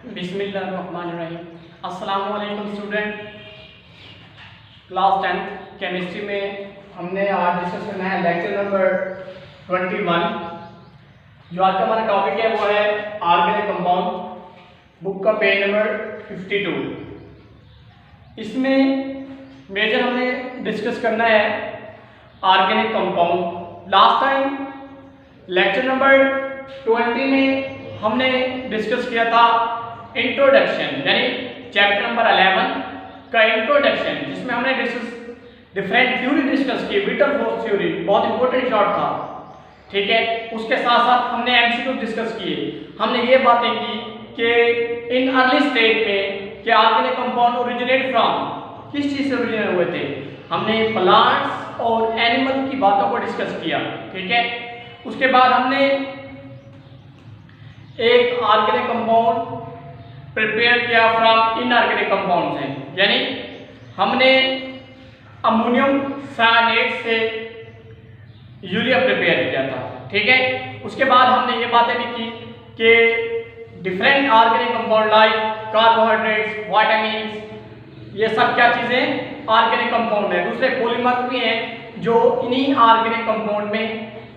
बिस्मिल्लाहिर्रहमानिर्रहीम। अस्सलाम वालेकुम स्टूडेंट। क्लास 10th केमिस्ट्री में हमने आज डिस्कस करना है लेक्चर नंबर 21। जो आज का हमारा टॉपिक है वो है ऑर्गेनिक कंपाउंड। बुक का पेज नंबर 52। इसमें मेजर हमने डिस्कस करना है organic compound. Last time lecture number 20 में हमने डिस्कस किया था इंट्रोडक्शन, यानी चैप्टर नंबर 11 का इंट्रोडक्शन, जिसमें हमने डिफरेंट थ्योरी डिस्कस की। विटर फोर्स थ्योरी बहुत इंपॉर्टेंट शॉर्ट था, ठीक है। उसके साथ साथ हमने एमसीक्यू डिस्कस किए। हमने ये बातें की कि इन अर्ली स्टेज में कि ऑर्गेनिक कंपाउंड ओरिजिनेट फ्रॉम किस चीज से ओरिजिनेट हुए थे। हमने प्लांट्स और एनिमल की बातों को डिस्कस किया, ठीक है। उसके बाद हमने एक ऑर्गेनिक कंपाउंड प्रिपेयर किया फ्रॉम इनऑर्गेनिक कंपाउंड से, यानी हमने अमोनियम सायनेट से यूरिया प्रिपेयर किया था, ठीक है। उसके बाद हमने ये बातें भी की कि different organic compound like carbohydrates, vitamins, ये सब क्या चीजें ऑर्गेनिक कंपाउंड है। दूसरे पॉलीमर भी हैं जो इन्हीं ऑर्गेनिक कंपाउंड में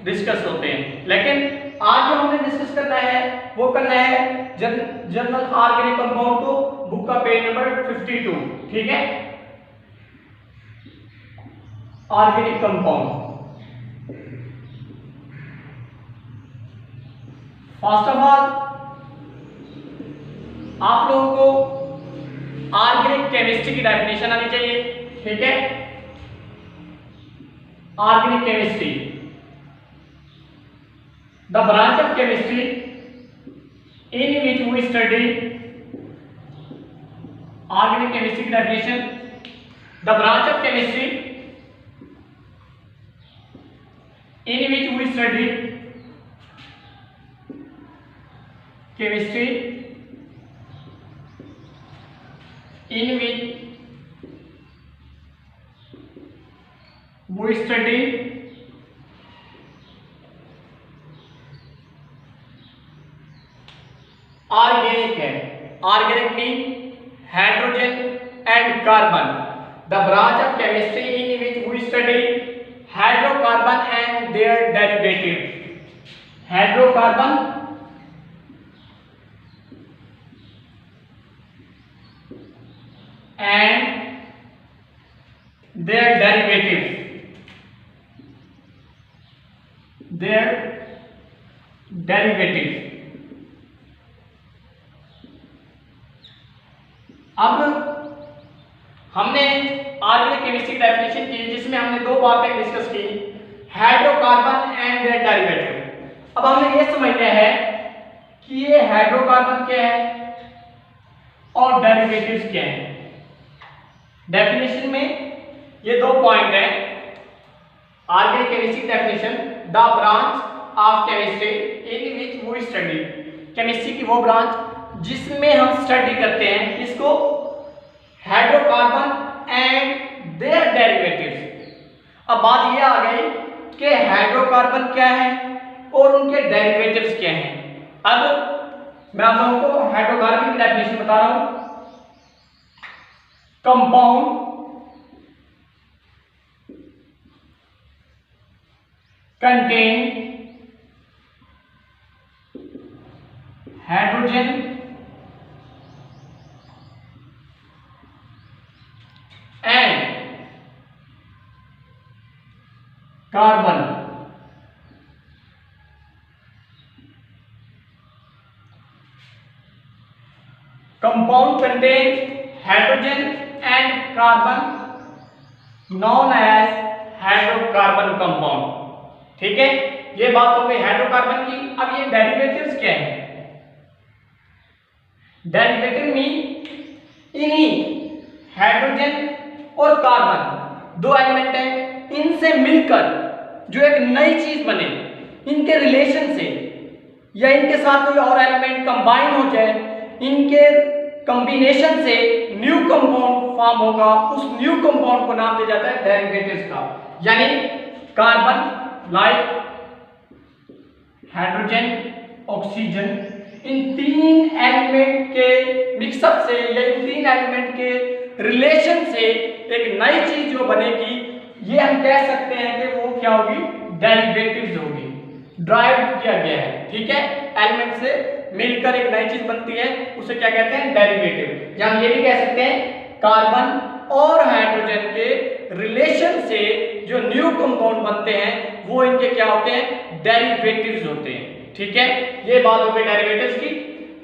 डिस्कस होते हैं। लेकिन आज जो हमने डिस्कस करना है वो करना है जनरल ऑर्गेनिक कंपाउंड को। बुक का पेज नंबर 52, ठीक है। Organic compound, first of all आप लोगों को ऑर्गेनिक केमिस्ट्री की डेफिनेशन आनी चाहिए, ठीक है। Organic chemistry, the branch of chemistry in which we study organic chemistry definition, the branch of chemistry in which we study chemistry in which we study organic है। Organic mean hydrogen and carbon. The branch of chemistry in which we study hydrocarbon and their derivative. Hydrocarbon and their derivative. अब हमने organic chemistry definition की, जिसमें हमने दो बातें discuss की, hydrocarbon and their derivative. अब हमें यह समझना है कि ये हाइड्रोकार्बन क्या है और डेरिवेटिव्स क्या है। डेफिनेशन में ये दो पॉइंट है। Organic chemistry definition, the branch of chemistry in which we study. Chemistry की वो ब्रांच जिसमें हम स्टडी करते हैं इसको, हाइड्रोकार्बन एंड देयर डेरिवेटिव्स। अब बात यह आ गई कि हाइड्रोकार्बन क्या है और उनके डेरिवेटिव्स क्या हैं। अब मैं आप लोगों को हाइड्रोकार्बन की डेफिनेशन बता रहा हूं। Compound contain hydrogen carbon. Compound contain hydrogen and carbon known as hydrocarbon compound, ठीक है। ये बात हो गई हाइड्रोकार्बन की। अब ये डेरिवेटिव्स क्या है। डेरिवेटिव मीन इन्हीं हाइड्रोजन और कार्बन दो एलिमेंट है, इनसे मिलकर जो एक नई चीज बने, इनके रिलेशन से या इनके साथ कोई और एलिमेंट कंबाइन हो जाए, इनके कॉम्बिनेशन से न्यू कंपाउंड फॉर्म होगा। उस न्यू कंपाउंड को नाम दिया जाता है डेरिवेटिव्स का। यानी कार्बन लाइक हाइड्रोजन, ऑक्सीजन, इन तीन एलिमेंट के मिक्सअप से या इन तीन एलिमेंट के रिलेशन से एक नई चीज जो बनेगी, ये हम कह सकते हैं कि वो क्या होगी, डेरिवेटिव्स होगी, ड्राइव किया गया है। ठीक है, एलिमेंट से मिलकर एक नई चीज बनती है, उसे क्या कहते हैं, डेरिवेटिव। या हम ये भी कह सकते हैं कार्बन और हाइड्रोजन के रिलेशन से जो न्यू कंपाउंड बनते हैं वो इनके क्या होते हैं, डेरिवेटिव्स होते हैं। ठीक है, ये बात हो गई डेरिवेटिव्स की।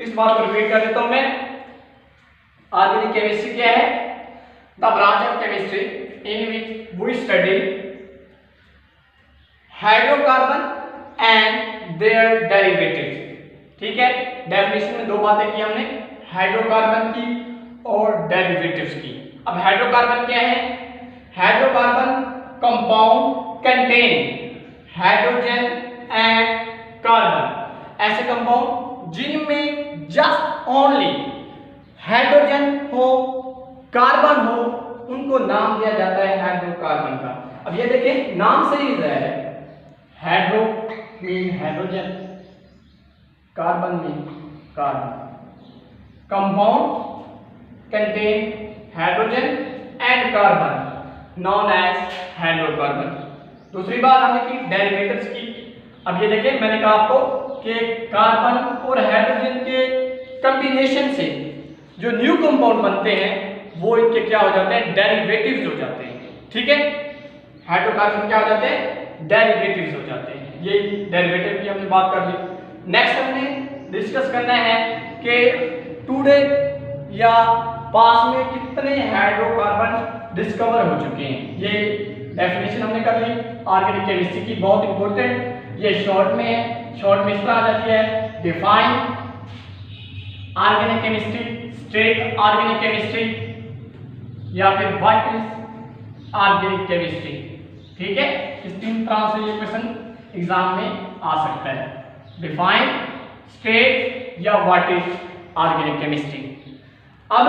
इस बात को रिपीट कर देता हूं मैं। ऑर्गेनिक केमिस्ट्री क्या है, the branch of chemistry in which we study hydrocarbon and their derivatives. ठीक है, डेफिनेशन में दो बातें की हमने, हाइड्रोकार्बन की और डेरिवेटिव्स की। अब हाइड्रोकार्बन क्या है, hydrocarbon compound contain hydrogen and carbon, ऐसे कंपाउंड जिनमें जस्ट ओनली हाइड्रोजन हो, कार्बन हो, उनको नाम दिया जाता है हाइड्रोकार्बन का। अब ये देखिए, नाम से ही है, hydro mean hydrogen, carbon mean carbon, compound contain hydrogen and carbon known as hydrocarbon. दूसरी बात हमने की डेरिवेटिव्स की। अब ये देखिए, मैंने कहा आपको कि कार्बन और हाइड्रोजन के कॉम्बिनेशन से जो न्यू कंपाउंड बनते हैं वो इनके क्या हो जाते हैं, डेरिवेटिव्स हो जाते हैं। ठीक है, हाइड्रोकार्बन क्या हो जाते हैं, डेरिवेटिव्स हो जाते हैं। ये डेरिवेटिव की हमने बात कर ली। नेक्स्ट हमने डिस्कस करना है कि टुडे या पास में कितने हाइड्रोकार्बन डिस्कवर हो चुके हैं। ये डेफिनेशन हमने कर ली ऑर्गेनिक केमिस्ट्री की, बहुत इंपॉर्टेंट। ये शॉर्ट में है, शॉर्ट में इस तरह आ जाती है, define organic chemistry, state organic chemistry, या फिर व्हाट इज ऑर्गेनिक केमिस्ट्री। ठीक है, इस तीन तरह से ये क्वेश्चन एग्जाम में आ सकता है, डिफाइन, स्टेट या व्हाट इज ऑर्गेनिक केमिस्ट्री। अब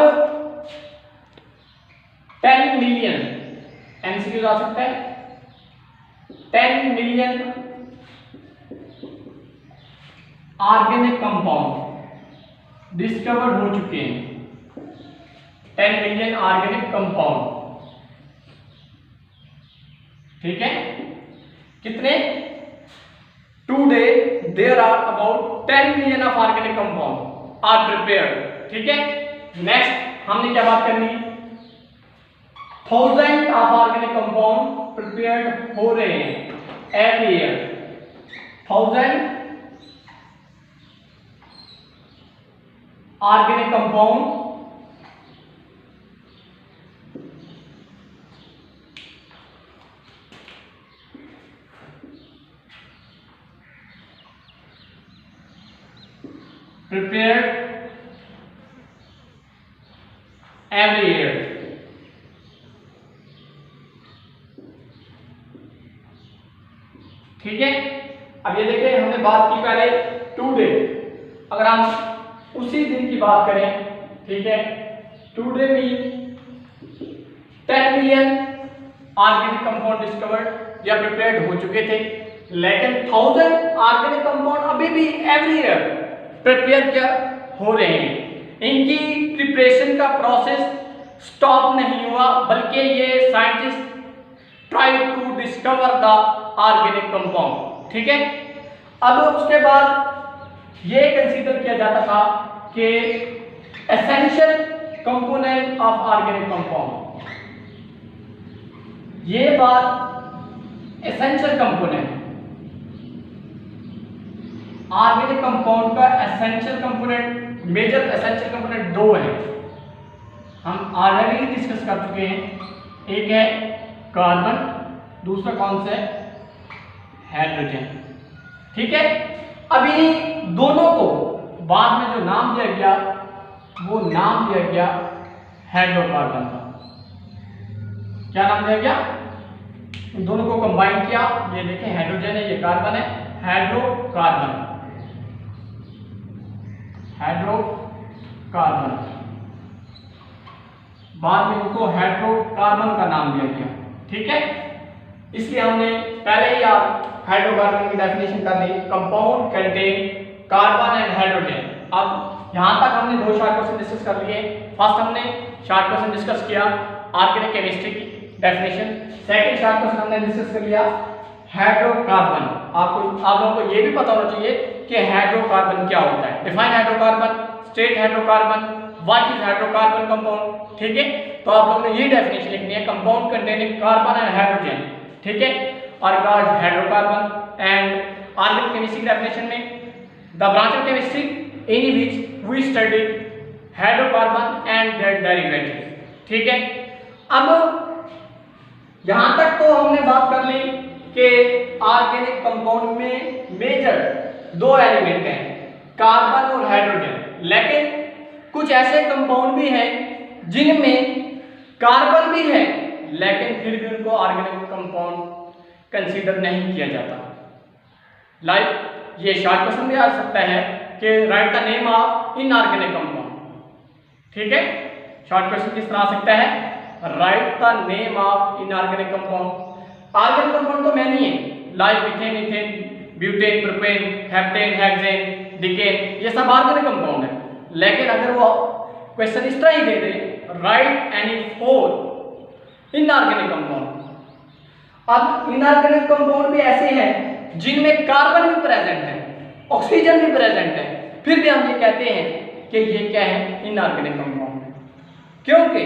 10 मिलियन एमसीक्यू आ सकता है, 10 मिलियन ऑर्गेनिक कंपाउंड डिस्कवर हो चुके हैं, 10 मिलियन ऑर्गेनिक कंपाउंड। ठीक है, कितने, today there are about 10 million of organic compound are prepared. ठीक है, नेक्स्ट हमने क्या बात करनी, 1000 ऑफ ऑर्गेनिक कंपाउंड प्रिपेयर्ड हो रहे हैं every year, 1000 organic compound prepared every year। ठीक है, अब ये देखिए, हमने बात की पहले टुडे, अगर हम उसी दिन की बात करें, ठीक है, today mean 10 million organic compound discovered या प्रिपेयर्ड हो चुके थे, लेकिन 1000 ऑर्गेनिक कंपाउंड अभी भी एवरी ईयर प्रिपेयर क्या हो रहे हैं। इनकी प्रिपरेशन का प्रोसेस स्टॉप नहीं हुआ, बल्कि ये scientist try to discover the organic compound. ठीक है, अब उसके बाद ये कंसीडर किया जाता था कि essential component of organic compound, ये बात एसेंशियल कंपोनेंट ऑर्गेनिक कंपाउंड का essential component, major essential component दो हैं, हम ऑलरेडी डिस्कस कर चुके हैं। एक है कार्बन, दूसरा कौन सा है, हाइड्रोजन। ठीक है, अभी दोनों को बाद में जो नाम दिया गया वो नाम दिया गया हाइड्रोकार्बन का। क्या नाम दिया गया, इन दोनों को कंबाइन किया, ये देखें हाइड्रोजन है, ये कार्बन है, हाइड्रोकार्बन, हाइड्रोकार्बन, बाद में इनको हाइड्रोकार्बन का नाम दिया गया। ठीक है, इसलिए हमने पहले ही हाइड्रोकार्बन की डेफिनेशन कर दी, compound contain carbon and hydrogen अब यहाँ तक हमने 2 शॉर्ट क्वेश्चन डिस्कस कर लिए। फर्स्ट हमने शॉर्ट क्वेश्चन डिस्कस किया ऑर्गेनिक केमिस्ट्री की डेफिनेशन। सेकंड शॉर्ट क्वेश्चन हमने डिस्कस कर लिया हाइड्रोकार्बन। आप लोगों को ये भी पता होना चाहिए कि हाइड्रोकार्बन क्या होता है। Define hydrocarbon, state hydrocarbon, what is hydrocarbon compound. ठीक है, तो आप लोगों ने ये डेफिनेशन लिखनी है, compound containing carbon and hydrogen. ठीक है, और hydrocarbon and organic chemistry definition में the branch of chemistry in which we study hydrocarbon and their derivatives. ठीक है, अब यहां तक तो हमने बात कर ली कि ऑर्गेनिक कंपाउंड में मेजर 2 एलिमेंट हैं, कार्बन और हाइड्रोजन। लेकिन कुछ ऐसे कंपाउंड भी हैं जिनमें कार्बन भी है लेकिन फिर भी उनको ऑर्गेनिक कंपाउंड कंसीडर नहीं किया जाता। लाइक ये शॉर्ट क्वेश्चन भी आ सकता है कि write the name of inorganic compound. ठीक है, शॉर्ट क्वेश्चन किस तरह आ सकता है, write the name of inorganic compound. Organic compound तो मैनी है, like methane, ethane, butane, propane, heptane, hexane, decane, ये सब ऑर्गेनिक कंपाउंड है। लेकिन अगर वो क्वेश्चन इस तरह ही दे दे, राइट एनी 4 इनऑर्गेनिक कंपाउंड। अब इनऑर्गेनिक कंपाउंड भी ऐसे हैं जिनमें कार्बन भी प्रेजेंट है, ऑक्सीजन भी प्रेजेंट है, फिर भी हम ये कहते हैं कि ये क्या है, इनऑर्गेनिक कंपाउंड। क्योंकि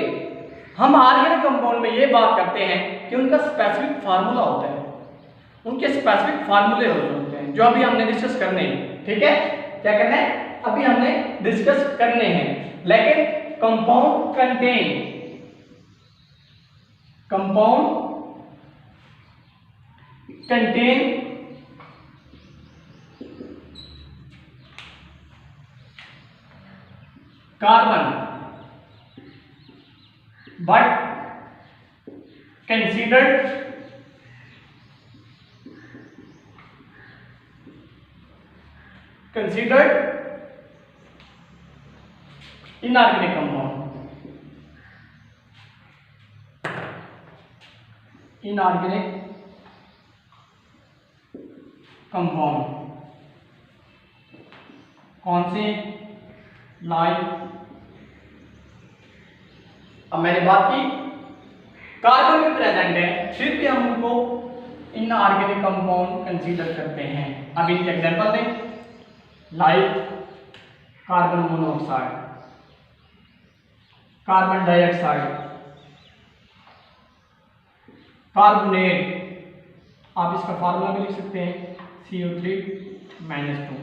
हम ऑर्गेनिक कंपाउंड में ये बात करते हैं कि उनका स्पेसिफिक फार्मूला होता है, उनके स्पेसिफिक फार्मूले होते हैं जो अभी हमने डिस्कस करने हैं। ठीक है, क्या करना है, अभी हमने डिस्कस करने हैं। लेकिन compound contain carbon but considered inorganic compound. Inorganic compound कौन से, लाइक अब मैंने बात की कार्बन भी प्रेजेंट है फिर भी हम उनको इनऑर्गेनिक कंपाउंड कंसीडर करते हैं। अब इनके एग्जांपल दें, like carbon monoxide, carbon dioxide, carbonate, आप इसका फार्मूला भी लिख सकते हैं CO3-2,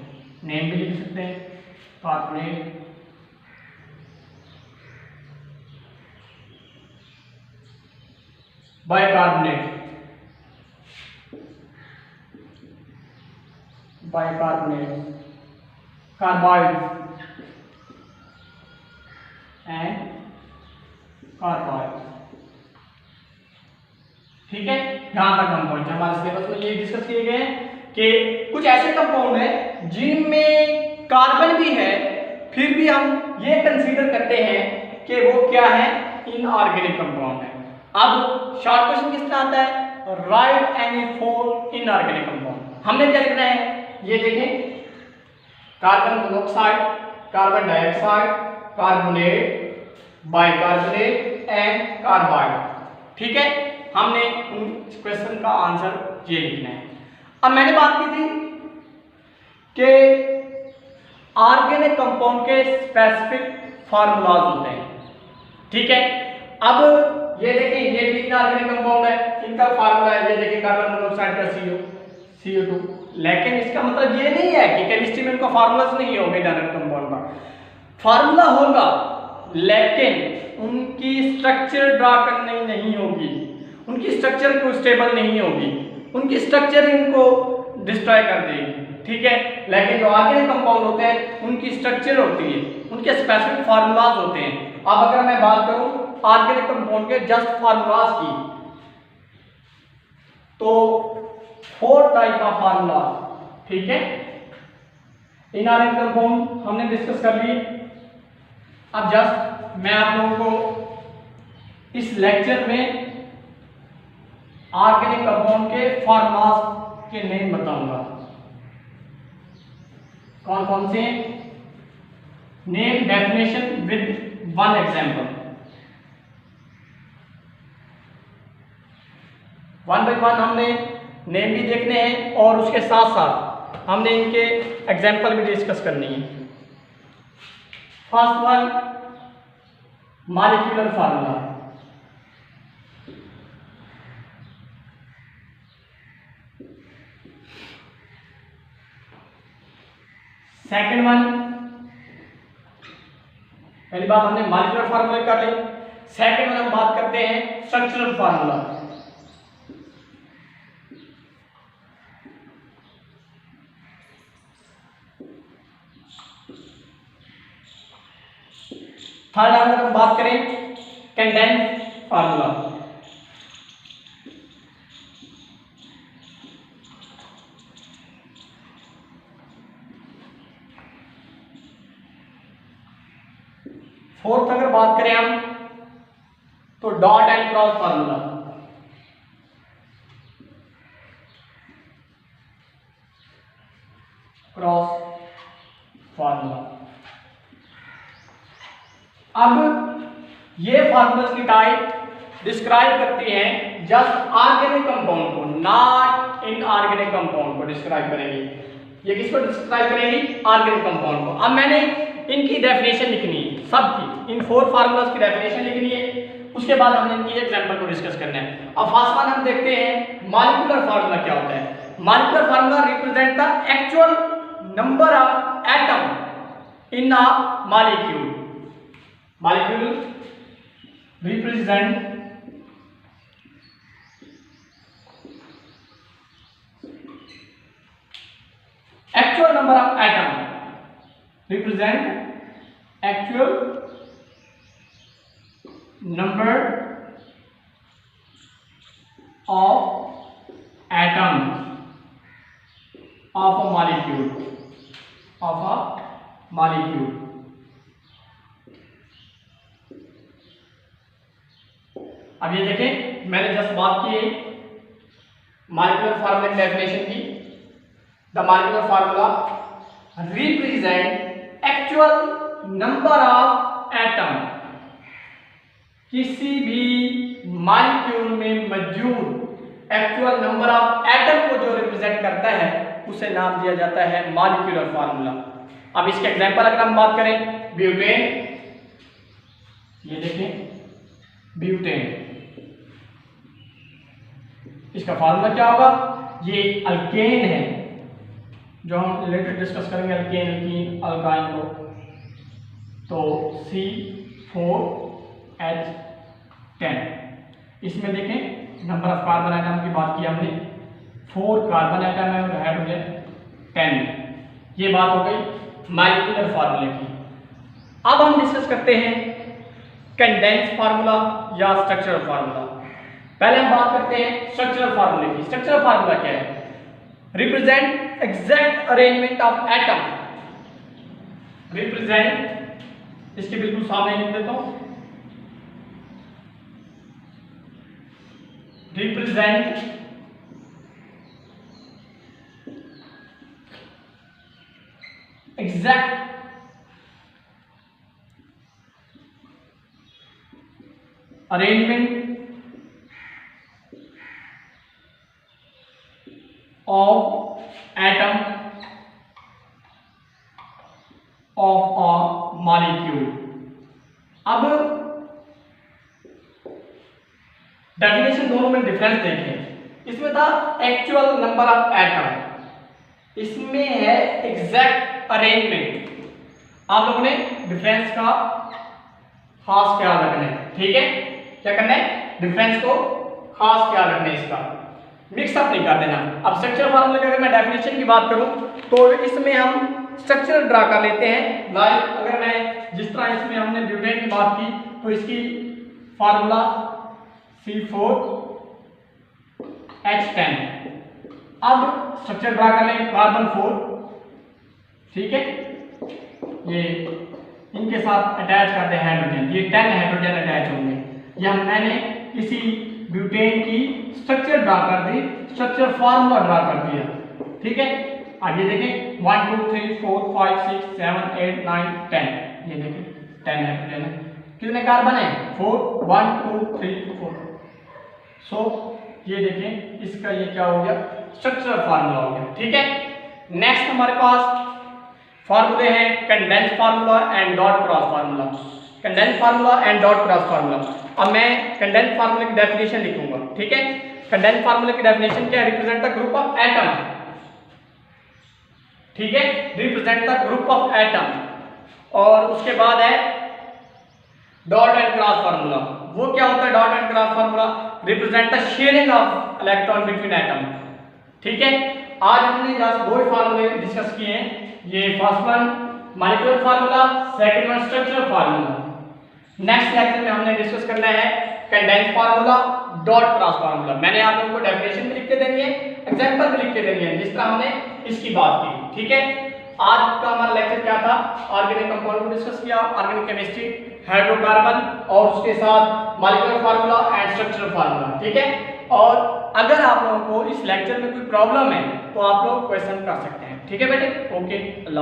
नेम भी लिख सकते हैं carbonate, bicarbonate, carbide and carbide. ठीक है, यहां तक हम पहुंचे। हमारे सिलेबस में ये डिस्कस किए गए हैं कि कुछ ऐसे कंपाउंड हैं जिनमें कार्बन भी है फिर भी हम ये कंसीडर करते हैं कि वो क्या है, इनऑर्गेनिक कंपाउंड है। अब शॉर्ट क्वेश्चन किस तरह आता है, राइट एनी 4 इनऑर्गेनिक कंपाउंड। हमने क्या लिखना है, ये देखें, carbon monoxide, carbon dioxide, carbonate, bicarbonate and carbide. ठीक है, हमने इस क्वेश्चन का आंसर ये लिखना है। अब मैंने बात की थी कि ऑर्गेनिक कंपाउंड के स्पेसिफिक फार्मूलाज होते हैं। ठीक है, अब ये देखिए, ये भी इनऑर्गेनिक कंपाउंड है, इनका फार्मूला है, ये देखिए कार्बन मोनोऑक्साइड का CO2। लेकिन इसका मतलब ये नहीं है कि केमिस्ट्री में इनका फार्मूलाज नहीं होगा, इनऑर्गेनिक कंपाउंड का फार्मूला होगा लेकिन उनकी स्ट्रक्चर ड्रा करनी नहीं होगी, उनकी स्ट्रक्चर को स्टेबल नहीं होगी, उनकी स्ट्रक्चर इनको डिस्ट्रॉय कर देगी। ठीक है, लेकिन जो ऑर्गेनिक कंपाउंड होते हैं उनकी स्ट्रक्चर होती है, उनके स्पेसिफिक फार्मूलाज होते हैं। अब अगर मैं बात करूं ऑर्गेनिक कंपाउंड के जस्ट फार्मूलाज की, तो 4 टाइप ऑफ फार्मूला। ठीक है, इनऑर्गेनिक कंपाउंड हमने डिस्कस कर लिए। अब जस्ट मैं आप लोगों को इस लेक्चर में ऑर्गेनिक कंपाउंड के फार्मूलाज के नेम बताऊंगा, कौन कौन से, name definition with one example. One by one हमने नेम भी देखने हैं और उसके साथ साथ हमने इनके एग्जाम्पल भी डिस्कस करनी है। First one, molecular formula. Second one, पहली बात हमने मॉलिक्यूलर फार्मूला कर ली। सेकेंड वन हम बात करते हैं स्ट्रक्चरल फार्मूला। थर्ड अगर हम बात करें कंडेंस फार्मूला। फोर्थ अगर बात करें हम तो dot and cross formula. Cross formula. अब ये फार्मूलास की टाइप डिस्क्राइब करती हैं जस्ट ऑर्गेनिक कंपाउंड को, नॉट इनऑर्गेनिक कंपाउंड को डिस्क्राइब करेंगी। ये किसको डिस्क्राइब करेंगी? ऑर्गेनिक कंपाउंड को। अब मैंने इनकी डेफिनेशन लिखनी है, सबकी इन फोर फार्मूलास की डेफिनेशन लिखनी है, उसके बाद हमने इनकी एग्जांपल को डिस्कस करना है। अब फर्स्ट वन हम देखते हैं मॉलिक्यूलर फार्मूला क्या होता है। Molecular formula represent the actual number of atom in a molecule. Molecule represent actual number of atom, represent actual number of atoms of a molecule, of a molecule। अब ये देखें, मैंने जस्ट बात की है मॉलिक्यूलर फार्मूला की definition की। The molecular formula represent actual number of atom, किसी भी मॉलिक्यूल में मौजूद एक्चुअल नंबर ऑफ एटम को जो रिप्रेजेंट करता है उसे नाम दिया जाता है मॉलिक्यूलर फार्मूला। अब इसके एग्जांपल अगर हम बात करें, ब्यूटेन, ये देखें ब्यूटेन, इसका फार्मूला क्या होगा? ये अल्केन है, जो हम रिलेटेड डिस्कस करेंगे अल्केन, अल्कीन, अल्काइन को। तो C4H10। इसमें देखें नंबर ऑफ कार्बन आइटम की बात की हमने, 4 कार्बन आइटम है और हाइड्रोजन 10। ये बात हो गई मॉलिक्यूलर फार्मूले की। अब हम डिस्कस करते हैं कंडेंस फार्मूला या स्ट्रक्चरल फार्मूला। पहले हम बात करते हैं स्ट्रक्चरल फार्मूले की। स्ट्रक्चरल फार्मूला क्या है? Represent exact arrangement of atom. Represent, इसके बिल्कुल सामने लिख देता हूं, represent exact arrangement of atom of a molecule। अब डेफिनेशन दोनों में डिफरेंस देखें। इसमें था एक्चुअल नंबर ऑफ एटम, इसमें है एग्जैक्ट अरेंजमेंट। आप लोगों ने डिफरेंस का खास ख्याल रखना है, ठीक है? क्या करना है? डिफरेंस को खास ख्याल रखना है, इसका मिक्सअप नहीं कर देना। अब स्ट्रक्चरल फार्मूले की अगर मैं डेफिनेशन की बात करूं तो इसमें हम स्ट्रक्चर ड्रा कर लेते हैं। लाइक अगर मैं जिस तरह इसमें हमने ब्यूटेन की बात की तो इसकी फार्मूला C4H10। अब स्ट्रक्चर ड्रा कर लें कार्बन 4, ठीक है? ये इनके साथ अटैच करते हैं हाइड्रोजन, ये 10 हाइड्रोजन अटैच होंगे। यह मैंने इसी ब्यूटेन की स्ट्रक्चर ड्रा कर दी, स्ट्रक्चर फार्मूला ड्रा कर दिया, ठीक है? आगे देखें 1 2 3 4 5 6 7 8 9 10। ये देखिए 10 हाइड्रोजन है। कितने कार्बन है? 4, 1 2 3 4। सो ये देखें इसका ये क्या हो गया, स्ट्रक्चरल फार्मूला हो गया। ठीक है, नेक्स्ट हमारे पास फार्मूले हैं condense formula and dot cross formula. Condense formula and dot cross formula. अब मैं कंडेंस फार्मूले की डेफिनेशन लिखूंगा। ठीक है, कंडेंस फार्मूले की डेफिनेशन क्या है? Represent the group of atom. ठीक है, represent the group of atom. और उसके बाद है डॉट एंड क्रॉस फार्मूला। वो क्या होता है dot and cross formula? Represent the sharing of electron between atom. ठीक है, आज हमने जस्ट दो फार्मूले डिस्कस किए हैं। ये first one molecular formula, second one structural formula. Next lecture में हमने डिस्कस करना है condense formula, dot cross formula. मैंने आप लोगों को डेफिनेशन भी लिख के देनी है, एग्जांपल भी लिख के देनी है, जिस तरह हमने इसकी बात की। ठीक है, आज का हमारा लेक्चर क्या था? ऑर्गेनिक कंपाउंड को डिस्कस किया, ऑर्गेनिक केमिस्ट्री, हाइड्रोकार्बन और उसके साथ molecular formula and structural formula. ठीक है, और अगर आप लोगों को इस लेक्चर में कोई प्रॉब्लम है तो आप लोग क्वेश्चन कर सकते हैं। ठीक है बेटे, ओके, अल्लाह।